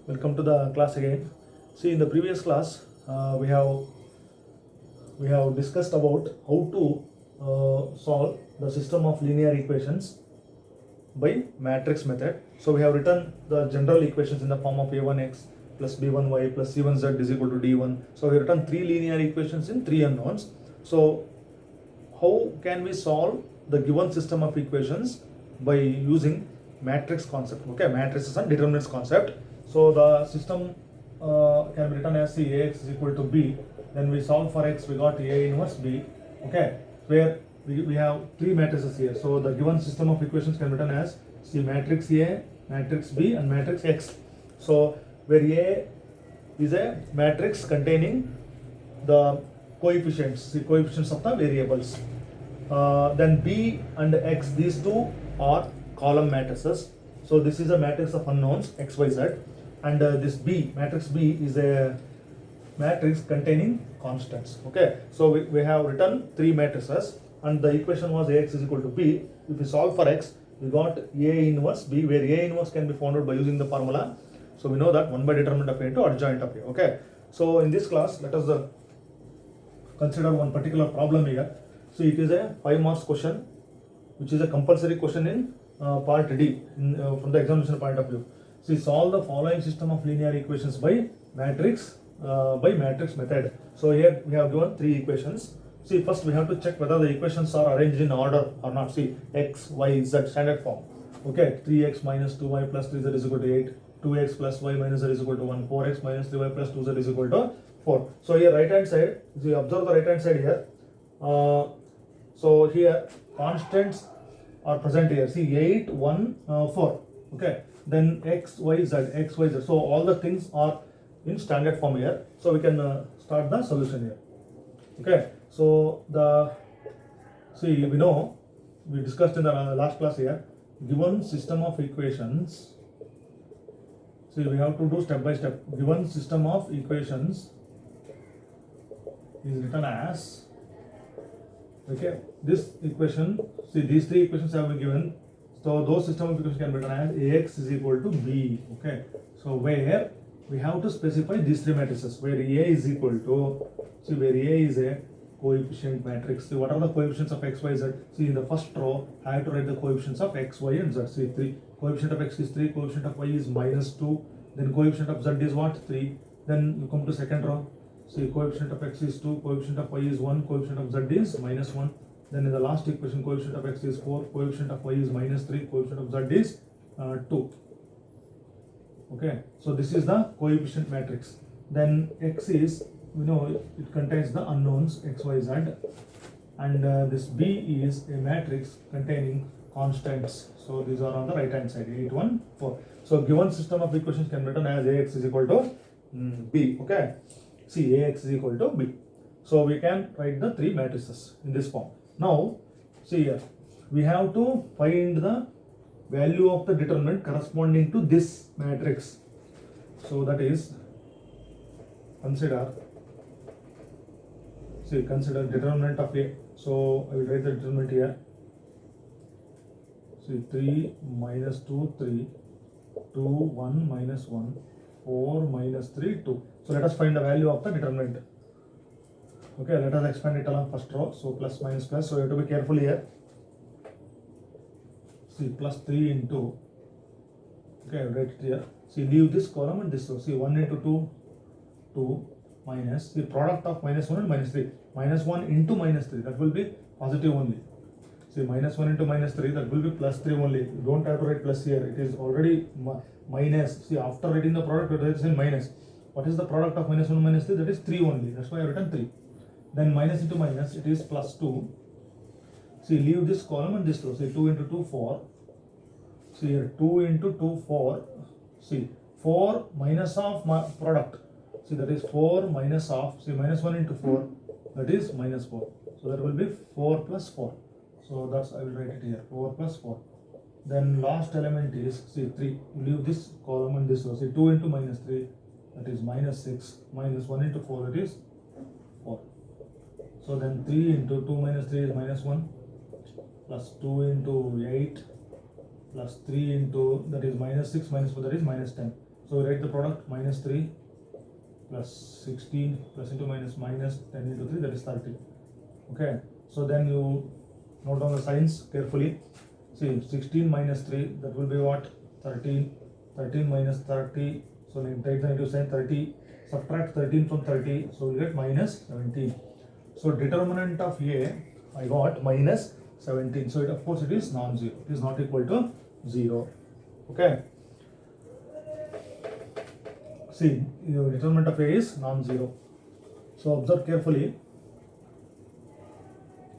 Welcome to the class again. See, in the previous class, we have discussed about how to solve the system of linear equations by matrix method. So we have written the general equations in the form of a1x plus b1y plus c1z is equal to d1. So we have written three linear equations in three unknowns. So how can we solve the given system of equations by using matrix concept? Okay, matrices and determinants concept. So the system can be written as C Ax is equal to b. Then we solve for x, we got A inverse b. Okay, where we have three matrices here. So the given system of equations can be written as C matrix A, matrix B, and matrix X. So where A is a matrix containing the coefficients, the coefficients of the variables. Then B and X, these two are column matrices. So this is a matrix of unknowns x, y, z, and this B, matrix B, is a matrix containing constants. Okay, so we have written three matrices, and the equation was Ax is equal to B. If we solve for x, we got A inverse B, where A inverse can be found out by using the formula. So we know that 1 by determinant of A into adjoint of A. Okay, so in this class, let us consider one particular problem here. So it is a 5 marks question, which is a compulsory question in part D from the examination point of view. See, solve the following system of linear equations by matrix method. So here we have given three equations. See, first we have to check whether the equations are arranged in order or not. See, x, y, z standard form. Okay, 3x minus 2y plus 3z is equal to 8. 2x plus y minus z is equal to 1. 4x minus 3y plus 2z is equal to 4. So here right hand side, see, observe the right hand side here. So here constants are present here. See, 8, 1, 4. Okay. Then x, y, z, x, y, z. So all the things are in standard form here. So we can start the solution here. Okay. So we know, we discussed in the last class here, given system of equations. See, we have to do step by step. Given system of equations is written as, okay, this equation, see, these three equations have been given. So those system of equations can be written as Ax is equal to B. Okay, so where we have to specify these three matrices, where A is equal to, see, where A is a coefficient matrix. See, what are the coefficients of x, y, z? See, in the first row, I have to write the coefficients of x, y, and z. See, 3. Coefficient of x is 3, coefficient of y is minus 2, then coefficient of z is what? 3. Then you come to second row. See, coefficient of x is 2, coefficient of y is 1, coefficient of z is minus 1. Then in the last equation, coefficient of x is 4, coefficient of y is minus 3, coefficient of z is 2. Okay, so this is the coefficient matrix. Then x is, we know it contains the unknowns x, y, z, and this B is a matrix containing constants. So these are on the right hand side, 8, 1, 4. So given system of equations can be written as Ax is equal to B. Okay, see, Ax is equal to B. So we can write the three matrices in this form. Now, see here, we have to find the value of the determinant corresponding to this matrix. So that is, consider determinant of A. So I will write the determinant here. See, 3 minus 2, 3, 2, 1 minus 1, 4 minus 3, 2. So let us find the value of the determinant. Okay, let us expand it along first row. So plus minus plus. So you have to be careful here. See, plus 3 into, okay, write it here. See, leave this column and this row. See, 1 into 2, 2 minus the product of minus 1 and minus 3. Minus 1 into minus 3, that will be positive only. See, minus 1 into minus 3, that will be plus 3 only. You don't have to write plus here. It is already minus. See, after writing the product, it is in minus. What is the product of minus 1 and minus 3? That is 3 only. That's why I have written 3. Then minus into minus, it is plus 2. See, leave this column and this row. See, 2 into 2, 4. See here, 2 into 2, 4. See, 4 minus of my product. See, that is 4 minus of, see, minus 1 into 4. That is minus 4. So that will be 4 plus 4. So that's, I will write it here, 4 plus 4. Then last element is, see, 3. You leave this column and this row. See, 2 into minus 3. That is minus 6. Minus 1 into 4. That is 4. So then 3 into 2 minus 3 is minus 1, plus 2 into 8, plus 3 into, that is minus 6, minus 4, that is minus 10. So we write the product minus 3 plus 16 plus into minus minus 10 into 3, that is 30. Okay, so then you note down the signs carefully. See, 16 minus 3, that will be what? 13. 13 minus 30, so take the negative sign. 30, subtract 13 from 30, so we get minus 17. So determinant of A, I got minus 17. So of course it is non-zero. It is not equal to 0. Okay. See, the determinant of A is non-zero. So observe carefully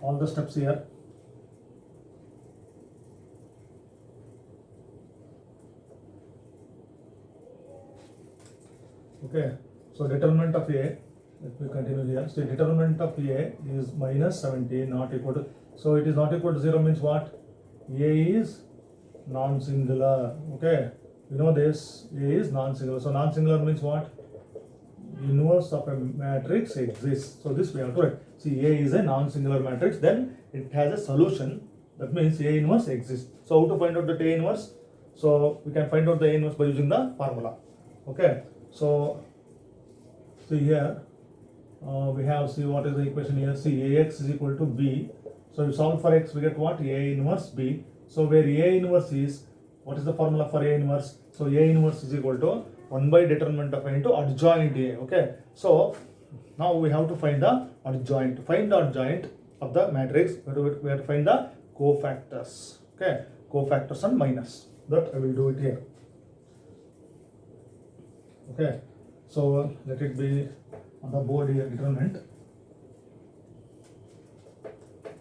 all the steps here. Okay, so determinant of A, let me continue here. So determinant of A is minus 17, not equal to, so it is not equal to 0 means what? A is non-singular. Okay, you know this, A is non-singular. So non-singular means what? Inverse of a matrix exists. So this we have to write. See, A is a non-singular matrix, then it has a solution. That means A inverse exists. So how to find out the A inverse? So we can find out the A inverse by using the formula. Okay. So here we have, see what is the equation here. See, Ax is equal to B. So you solve for x, we get what? A inverse B. So where A inverse is, what is the formula for A inverse? So A inverse is equal to 1 by determinant of A into adjoint A. Okay. So now we have to find the adjoint. To find the adjoint of the matrix, we have to find the cofactors. Okay. Cofactors and minus. That I will do it here. Okay, so let it be on the board here, determinant.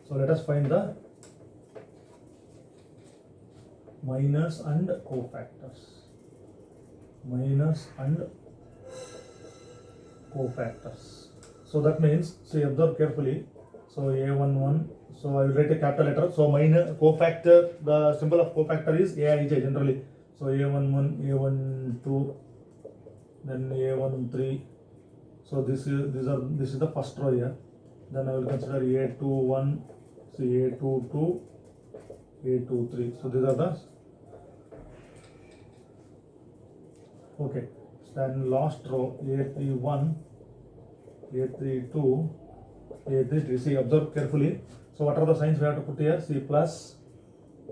So let us find the minus and cofactors. Minus and cofactors. So that means, see, observe carefully. So A11, so I will write a capital letter. So minus cofactor, the symbol of cofactor is Aij generally. So A11, A12. Then A13, so this is the first row here. Then I will consider A21, see A22, A23. So these are the, okay. Then last row A31, A32, A33. See, observe carefully. So what are the signs we have to put here? See, plus,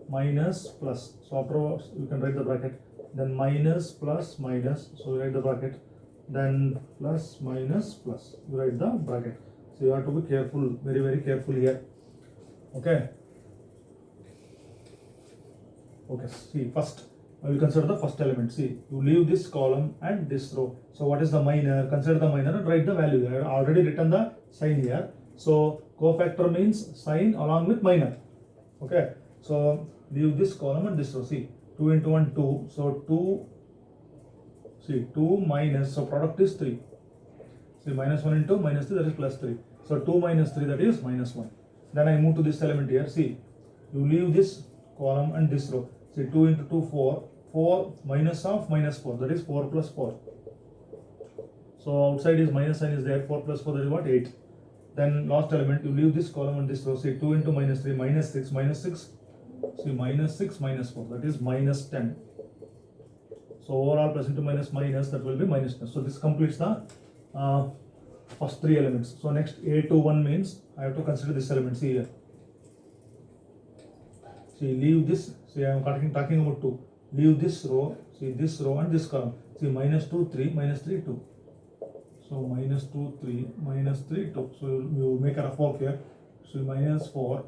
minus, plus. So after you can write the bracket. Then minus, plus, minus, so you write the bracket. Then plus, minus, plus, you write the bracket. So you have to be careful, very very careful here. Okay. Okay, see, first I will consider the first element. See, you leave this column and this row. So what is the minor? Consider the minor and write the value. I have already written the sign here. So cofactor means sign along with minor. Okay, so leave this column and this row. See, 2 into 1, 2. So 2, see, 2 minus, so product is 3. See, minus 1 into minus 3, that is plus 3. So 2 minus 3, that is minus 1. Then I move to this element here. See, you leave this column and this row. See, 2 into 2, 4. 4 minus of minus 4, that is 4 plus 4. So outside is minus sign is there. 4 plus 4, that is what? 8. Then last element, you leave this column and this row. See, 2 into minus 3, minus 6, minus 6. See, minus 6, minus 4, that is minus 10. So overall plus into minus minus, that will be minus 10. So this completes the first 3 elements. So next A21 means I have to consider this element. See here. See, leave this. See, I am talking about 2. Leave this row. See, this row and this column. See, minus 2, 3, minus 3, 2. So minus 2, 3, minus 3, 2. So you make a rough work here. So minus 4,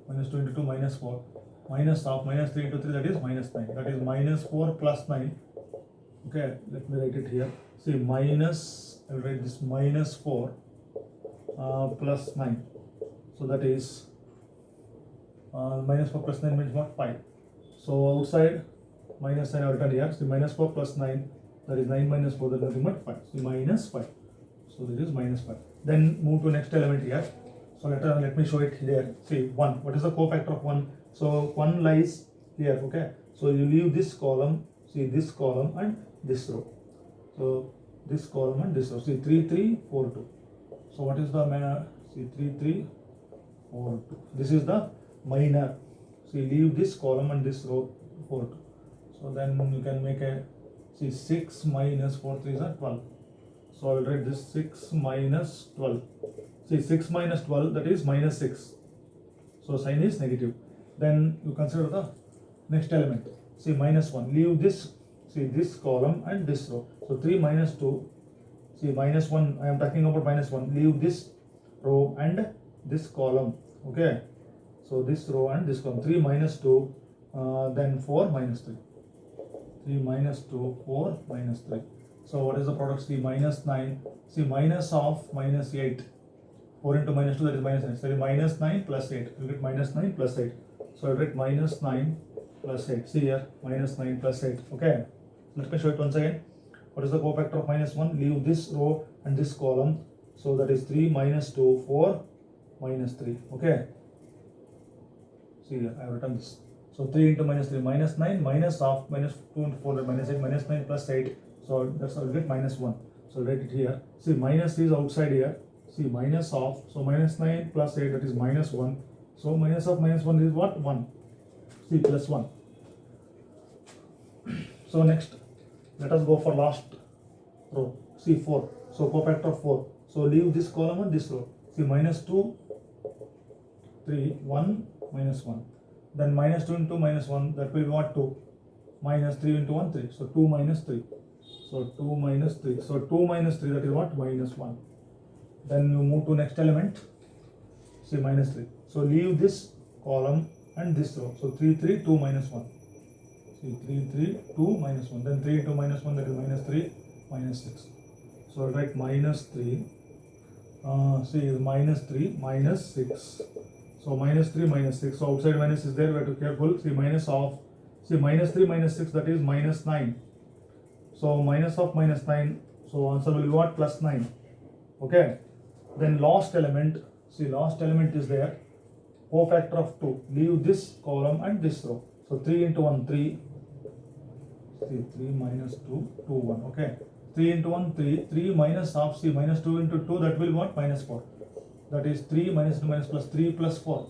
minus 2 into 2, minus 4. Minus of minus 3 into 3, that is minus 9. That is minus 4 plus 9. Okay, let me write it here. See, minus, I will write this minus 4 plus 9. So that is minus 4 plus 9 means what? 5. So outside minus sign I have written here. See, minus 4 plus 9, that is 9 minus 4, that is nothing but 5. So minus 5. So this is minus 5. Then move to next element here. So let me show it here. See, 1. What is the cofactor of 1? So 1 lies here. Okay. So you leave this column. See, this column and this row. So this column and this row. See, 3, 3, 4, 2. So what is the minor? See, 3, 3, 4, 2. This is the minor. See, leave this column and this row 4, 2. So then you can make a See 6 minus 4 3 is 12. So I will write this 6 minus 12. See 6 minus 12, that is minus 6. So sign is negative. Then you consider the next element. See minus 1. Leave this, see this column and this row. So 3 minus 2. See minus 1, I am talking about minus 1. Leave this row and this column. Okay. So this row and this column. 3 minus 2, then 4 minus 3. 3 minus 2, 4 minus 3. So what is the product? See minus 9. See minus of minus 8. 4 into minus 2, that is minus 9. So minus 9 plus 8. You get minus 9 plus 8. So I write minus 9 plus 8. See here, minus 9 plus 8. Okay. Let me show it once again. What is the cofactor of minus 1? Leave this row and this column. So that is 3 minus 2, 4 minus 3. Okay. See here, I have written this. So 3 into minus 3, minus 9, minus of minus 2 into 4, minus 8, minus 9 plus 8. So that's how we get minus 1. So write it here. See, minus is outside here. See, minus of, so minus 9 plus 8, that is minus 1. So minus of minus 1 is what? 1. See, plus 1. So next, let us go for last row. See, 4. So cofactor 4. So leave this column and this row. See, minus 2, 3, 1, minus 1. Then minus 2 into minus 1, that will be what? 2. Minus 3 into 1, 3. So 2 minus 3. So 2 minus 3. So 2 minus 3, that is what? Minus 1. Then you move to next element. See minus 3. So leave this column and this row. So 3, 3, 2 minus 1. See 3, 3, 2 minus 1. Then 3 into minus 1, that is minus 3, minus 6. So I'll write minus 3. See minus 3, minus 6. So minus 3, minus 6. So outside minus is there, we have to be careful. See minus of, see minus 3, minus 6, that is minus 9. So minus of minus 9. So answer will be what? Plus 9. Okay. Then last element. See last element is there. Cofactor of 2. Leave this column and this row. So 3 into 1, 3. See 3 minus 2, 2, 1. Okay. 3 into 1, 3. 3 minus half. See minus 2 into 2, that will be what? Minus 4. That is 3 minus 2 minus plus 3 plus 4.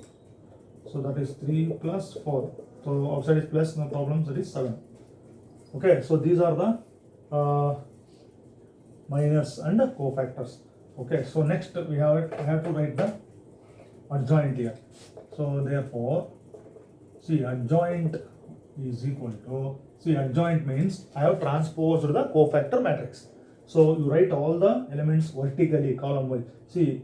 So that is 3 plus 4. So outside is plus, no problem. That is 7. Okay. So these are the minors and the cofactors. Okay. So next we have to write the adjoint here. So therefore, see adjoint is equal to, see adjoint means I have transposed the cofactor matrix. So you write all the elements vertically, column wise. See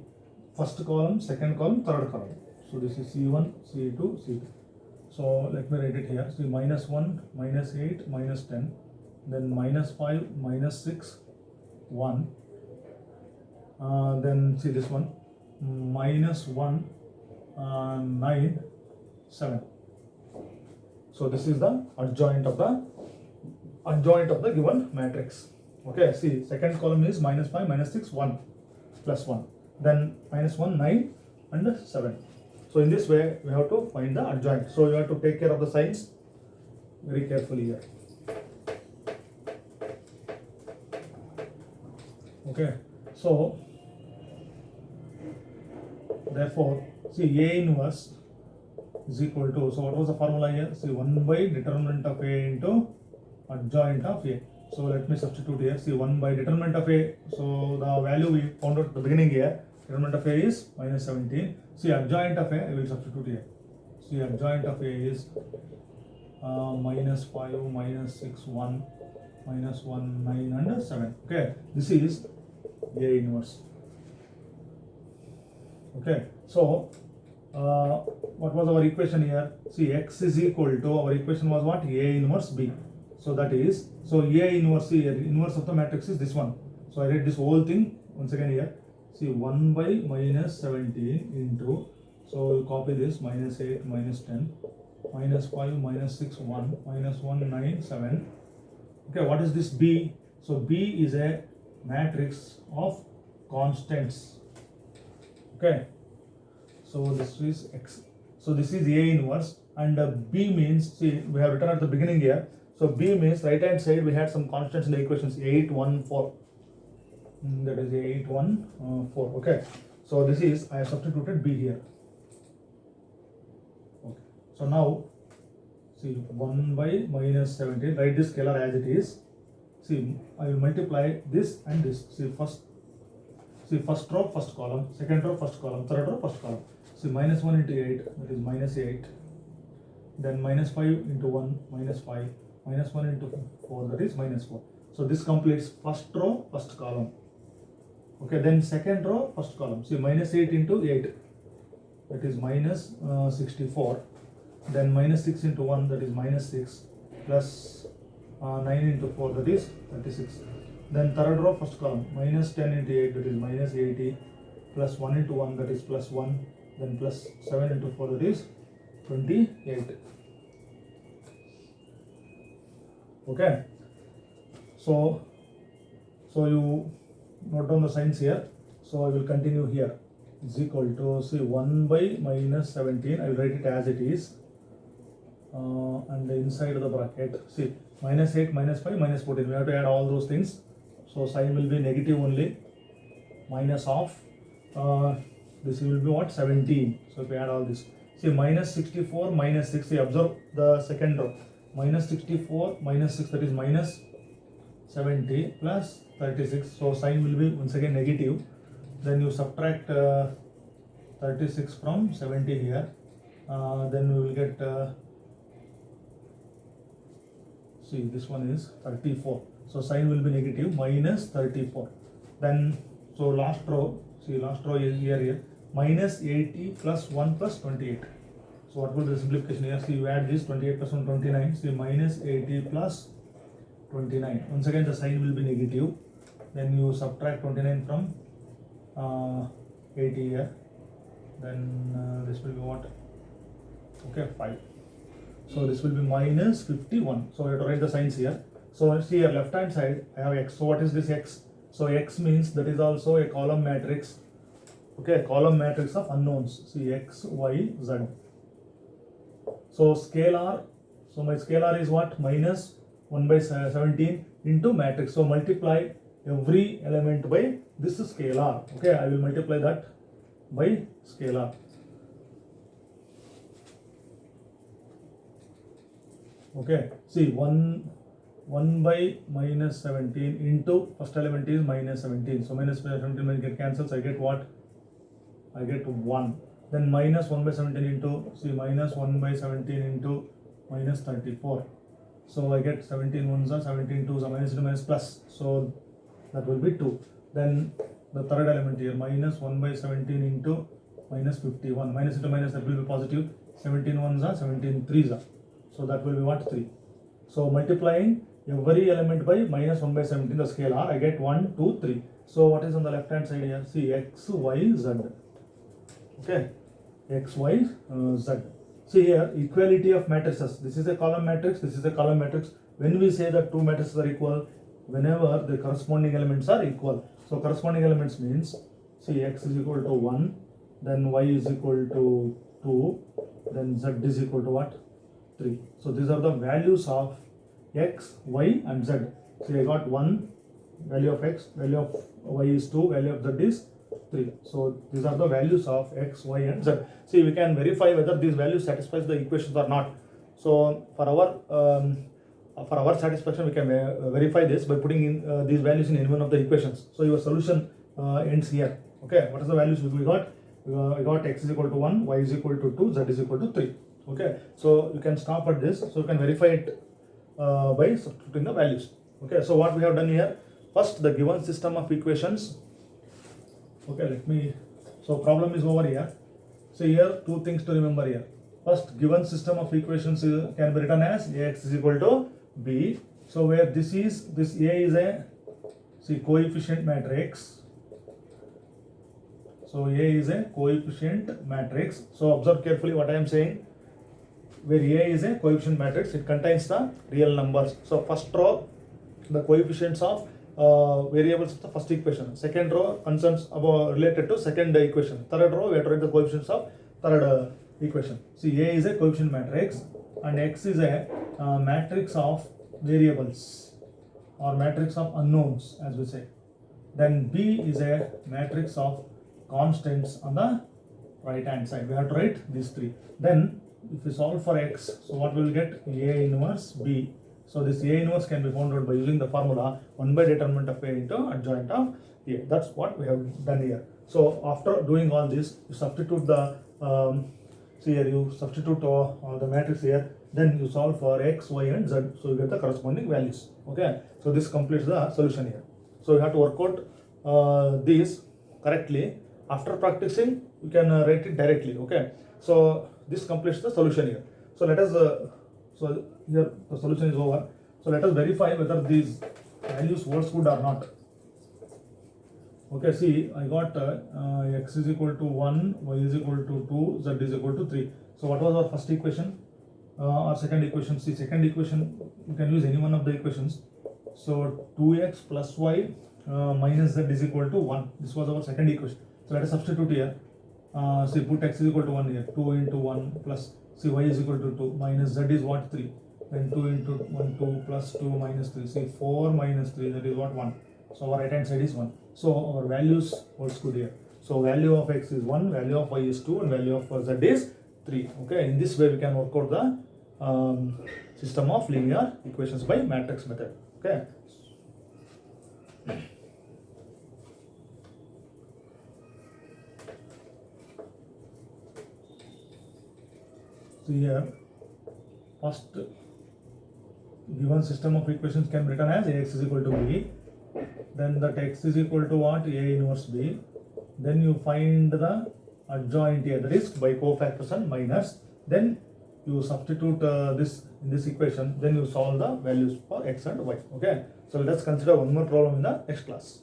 first column, second column, third column. So this is C1, C2, C2. So let me write it here. See minus 1, minus 8, minus 10. Then minus 5, minus 6, 1. Then see this one, minus 1, 9, 7. So this is the adjoint of the given matrix. Okay, see second column is minus 5, minus 6, 1, plus 1. Then minus 1, 9 and 7. So in this way we have to find the adjoint. So you have to take care of the signs very carefully here. Okay, so therefore see A inverse is equal to, so what was the formula here? See 1 by determinant of A into adjoint of A. So let me substitute here. See 1 by determinant of A. So the value we found out at the beginning here, determinant of A is minus 17. See adjoint of A, I will substitute here. See adjoint of A is minus 5, minus 6, 1, minus 1, 9 and 7. Okay, this is A inverse. Okay, so what was our equation here? See x is equal to, our equation was what? A inverse B. So that is, so A inverse, see inverse of the matrix is this one. So I write this whole thing once again here. See 1 by minus 17 into, so we'll copy this, minus 8, minus 10, minus 5, minus 6, 1, minus 1, 9, 7. Okay, what is this B? So B is a matrix of constants. Okay, so this is X. So this is A inverse, and B means, see we have written at the beginning here. So B means right hand side we had some constants in the equations 8, 1, 4. That is 8, 1, 4. Okay, so this is, I have substituted B here. Okay, so now see 1 by minus 17, write this scalar as it is. See, I will multiply this and this. See first row, first column, second row, first column, third row, first column. See minus 1 into 8, that is minus 8. Then minus 5 into 1, minus 5. Minus 1 into 4, that is minus 4. So this completes first row, first column. Okay, then second row, first column. See minus 8 into 8, that is minus 64. Then minus 6 into 1, that is minus 6. Plus 9 into 4, that is 36. Then third row, first column, minus 10 into 8, that is minus 80. Plus 1 into 1, that is plus 1. Then plus 7 into 4, that is 28. Okay, so you note down the signs here. So I will continue here. Is equal to, see, 1 by minus 17. I will write it as it is. And inside of the bracket, see, minus 8, minus 5, minus 14. We have to add all those things. So sign will be negative only. Minus of, this will be what? 17. So if we add all this. See, minus 64, minus 6. See, observe the second row. Minus 64, minus 6, that is minus 70 plus 36. So sign will be once again negative. Then you subtract 36 from 70 here. Then we will get, see, this one is 34. So sign will be negative, minus 34. Then, so last row, see, last row is here, minus 80 plus 1 plus 28. So what will be the simplification here? See, you add this 28 plus 1, 29. See, minus 80 plus 29. Once again, the sign will be negative. Then you subtract 29 from 80 here. Then this will be what? Okay, 5. So this will be minus 51. So we have to write the signs here. So see here, left hand side, I have x. So what is this x? So x means that is also a column matrix. Okay, a column matrix of unknowns. See, x, y, z. So scalar, so my scalar is what? Minus 1 by 17 into matrix. So multiply every element by this scalar. Okay, I will multiply that by scalar. Okay, see, 1 by minus 17 into first element is minus 17. So minus 17 will get cancelled. So I get what? I get 1. Then minus 1 by 17 into, see, minus 1 by 17 into minus 34. So I get 17 ones are 17 twos are minus into minus plus. So that will be 2. Then the third element here, minus 1 by 17 into minus 51. Minus into minus, that will be positive. 17 ones are 17 threes are. So that will be what? 3. So multiplying every element by minus 1 by 17, the scalar, I get 1, 2, 3. So what is on the left hand side here? See, x, y, z. Okay, x, y, z. See here, equality of matrices. This is a column matrix, this is a column matrix. When we say that two matrices are equal, whenever the corresponding elements are equal. So corresponding elements means, see, x is equal to 1, then y is equal to 2, then z is equal to what? 3. So these are the values of x, y and z. So I got 1 value of x, value of y is 2, value of z is 3. So these are the values of x, y and z. See, we can verify whether these values satisfies the equations or not. So for our satisfaction, we can verify this by putting in these values in any one of the equations. So your solution ends here. Okay, what is the values we got? We got x is equal to 1, y is equal to 2, z is equal to 3. Okay, so you can stop at this. So you can verify it by substituting the values. Okay, so what we have done here, first the given system of equations. Okay, so problem is over here. So here, two things to remember here. First, given system of equations can be written as Ax is equal to B. So where this A is a, see, coefficient matrix. So A is a coefficient matrix. So observe carefully what I am saying. Where A is a coefficient matrix, it contains the real numbers. So first row, the coefficients of variables of the first equation. Second row concerns about related to second equation. Third row, we have to write the coefficients of third equation. See, A is a coefficient matrix and X is a matrix of variables or matrix of unknowns, as we say. Then B is a matrix of constants on the right hand side. We have to write these three. Then if we solve for X, so what we will get? A inverse B. So this A inverse can be found out by using the formula 1 by determinant of A into adjoint of A. That's what we have done here. So after doing all this, you substitute the see here, you substitute the matrix here, then you solve for x, y and z, so you get the corresponding values. Okay, so this completes the solution here. So you have to work out these correctly. After practicing, you can write it directly. Okay, so this completes the solution here. So let us so here the solution is over. So let us verify whether these values holds good or not. Okay, see, I got x is equal to 1, y is equal to 2, z is equal to 3. So what was our first equation? Our second equation. See, second equation, you can use any one of the equations. So 2x plus y minus z is equal to 1. This was our second equation. So let us substitute here. See, put x is equal to 1 here. 2 into 1 plus, see, y is equal to 2 minus z is what? 3. Then 2 into 1, 2 plus 2 minus 3. See, 4 minus 3, that is what? 1. So our right hand side is 1. So our values holds good here. So value of x is 1, value of y is 2, and value of z is 3. Okay, in this way we can work out the system of linear equations by matrix method. Okay. So here, first given system of equations can be written as Ax is equal to b. Then that x is equal to what? A inverse b. Then you find the adjoint A, that is by cofactors and minus. Then you substitute this in this equation. Then you solve the values for x and y. Okay. So let us consider one more problem in the next class.